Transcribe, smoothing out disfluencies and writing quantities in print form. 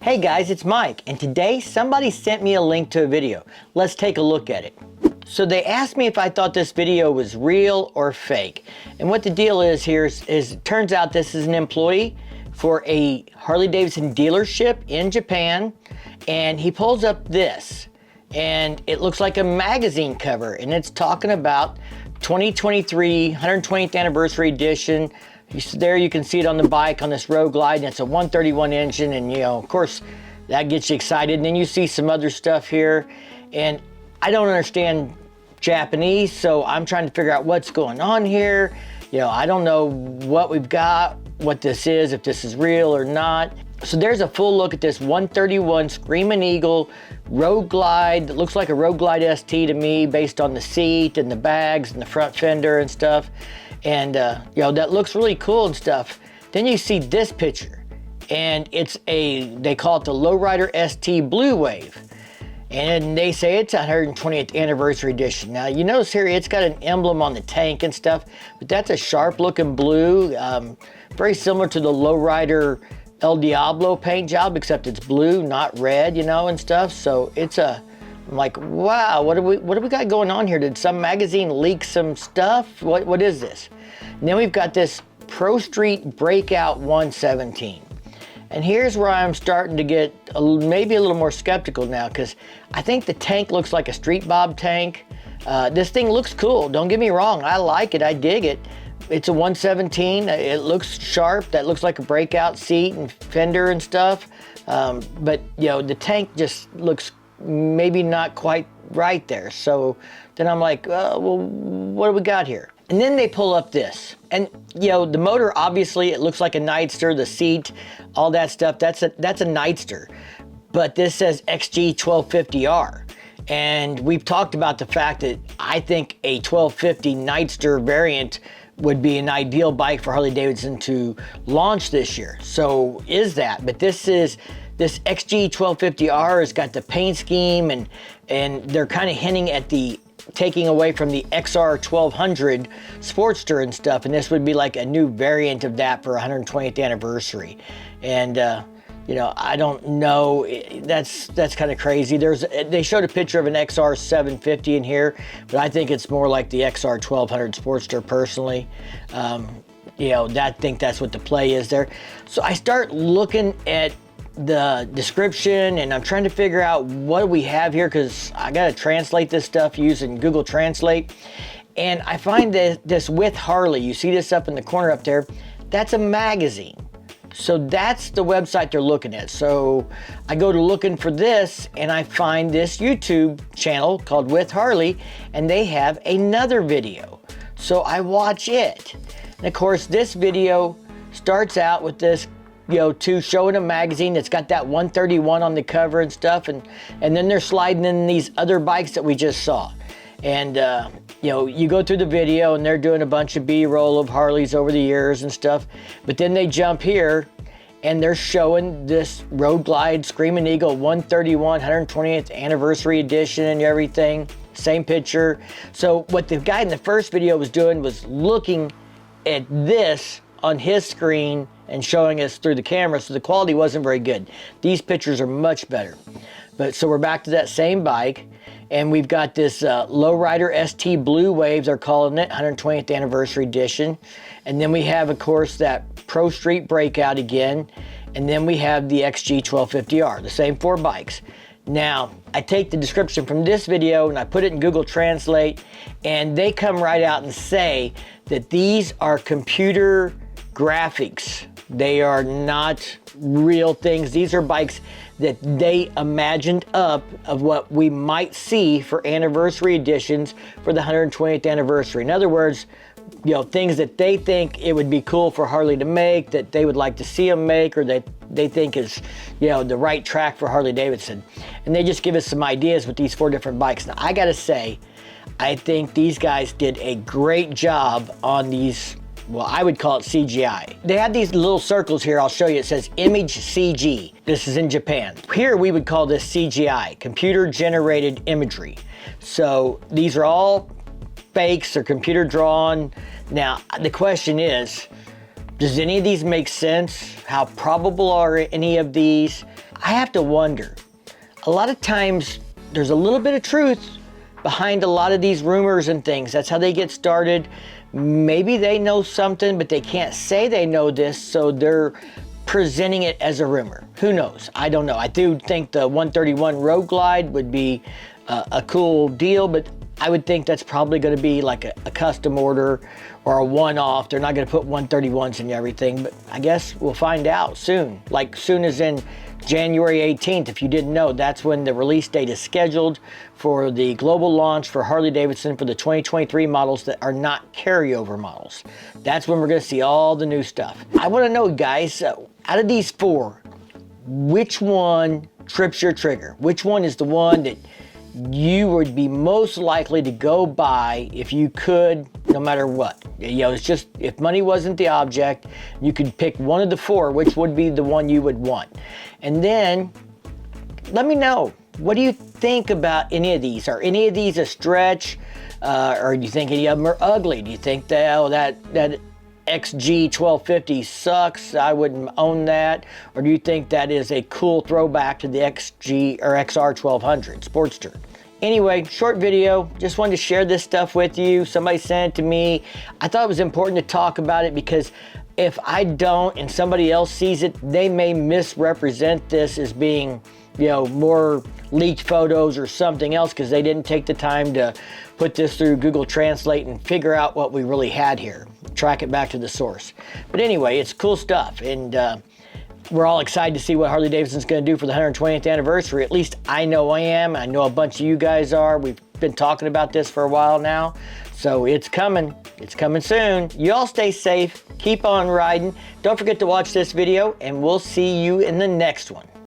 Hey guys, it's Mike, and today somebody sent me a link to a video. Let's take a look at it. So they asked me if I thought this video was real or fake. And what the deal is here is it turns out this is an employee for a Harley Davidson dealership in Japan, and he pulls up this, and it looks like a magazine cover, and it's talking about 2023 120th anniversary edition. There you can see it on the bike on this Road Glide, and it's a 131 engine, and of course that gets you excited. And then you see some other stuff here, and I don't understand Japanese, so I'm trying to figure out what's going on here. I don't know what we've got, what this is, if this is real or not. So there's a full look at this 131 Screaming Eagle Road Glide that looks like a Road Glide ST to me, based on the seat and the bags and the front fender and stuff. And that looks really cool and stuff. Then you see this picture, and they call it the Lowrider ST Blue Wave, and they say it's 120th anniversary edition. Now you notice here it's got an emblem on the tank and stuff, but that's a sharp looking blue, very similar to the Lowrider El Diablo paint job, except it's blue, not red, and stuff. So I'm like, wow, what do we got going on here? Did some magazine leak some stuff? What is this? And then we've got this Pro Street Breakout 117. And here's where I'm starting to get maybe a little more skeptical now, because I think the tank looks like a Street Bob tank. This thing looks cool, don't get me wrong, I like it, I dig it. It's a 117, it looks sharp, that looks like a Breakout seat and fender and stuff. But the tank just looks maybe not quite right there. So then I'm like, well, what do we got here? And then they pull up this, and the motor, obviously it looks like a Nightster, the seat, all that stuff, that's a Nightster. But this says XG 1250R. And we've talked about the fact that I think a 1250 Nightster variant would be an ideal bike for Harley Davidson to launch this year. So is that, but this XG 1250R has got the paint scheme, and they're kind of hinting at taking away from the XR 1200 Sportster and stuff, and this would be like a new variant of that for 120th anniversary. And I don't know, that's kind of crazy. They showed a picture of an XR 750 in here, but I think it's more like the XR 1200 Sportster personally. I think that's what the play is there. So I start looking at the description, and I'm trying to figure out what we have here, because I got to translate this stuff using Google Translate. And I find this With Harley, you see this up in the corner up there, that's a magazine. So that's the website they're looking at. So I go to looking for this, and I find this YouTube channel called With Harley, and they have another video. So I watch it. And of course, this video starts out with this showing a magazine that's got that 131 on the cover and stuff, and then they're sliding in these other bikes that we just saw. And you go through the video, and they're doing a bunch of B-roll of Harleys over the years and stuff, but then they jump here, and they're showing this Road Glide Screaming Eagle 131 120th anniversary edition and everything, same picture. So what the guy in the first video was doing was looking at this on his screen and showing us through the camera, so the quality wasn't very good. These pictures are much better. But so we're back to that same bike, and we've got this Lowrider ST Blue Wave, they're calling it, 120th anniversary edition. And then we have, of course, that Pro Street Breakout again, and then we have the XG 1250R, the same four bikes. Now, I take the description from this video and I put it in Google Translate, and they come right out and say that these are computer graphics. They are not real things. These are bikes that they imagined up of what we might see for anniversary editions for the 120th anniversary. In other words, things that they think it would be cool for Harley to make, that they would like to see them make, or that they think is, the right track for Harley Davidson. And they just give us some ideas with these four different bikes. Now, I gotta say, I think these guys did a great job on these. Well, I would call it CGI. They have these little circles here, I'll show you. It says Image CG. This is in Japan. Here we would call this CGI, computer generated imagery. So these are all fakes or computer drawn. Now, the question is, does any of these make sense? How probable are any of these? I have to wonder, a lot of times there's a little bit of truth behind a lot of these rumors and things. That's how they get started. Maybe they know something, but they can't say they know this, so they're presenting it as a rumor. Who knows? I don't know. I do think the 131 Road Glide would be a cool deal, but I would think that's probably going to be like a custom order or a one-off. They're not going to put 131s in everything, but I guess we'll find out soon. Like soon as in January 18th, if you didn't know, that's when the release date is scheduled for the global launch for Harley Davidson for the 2023 models that are not carryover models. That's when we're going to see all the new stuff. I want to know, guys, out of these four, which one trips your trigger? Which one is the one that you would be most likely to go buy if you could, no matter what? You know, it's just, if money wasn't the object, you could pick one of the four, which would be the one you would want. And then let me know, what do you think about any of these? Are any of these a stretch? Or do you think any of them are ugly? Do you think that, oh, that XG 1250 sucks, I wouldn't own that? Or do you think that is a cool throwback to the XG or XR 1200 Sportster? Anyway, short video, just wanted to share this stuff with you. Somebody sent it to me. I thought it was important to talk about it because if I don't and somebody else sees it, they may misrepresent this as being, you know, more leaked photos or something else because they didn't take the time to put this through Google Translate and figure out what we really had here, track it back to the source. But anyway, it's cool stuff, and we're all excited to see what Harley Davidson's going to do for the 120th anniversary. At least I know I am. I know a bunch of you guys are. We've been talking about this for a while now, so it's coming. It's coming soon. You all stay safe. Keep on riding. Don't forget to watch this video, and we'll see you in the next one.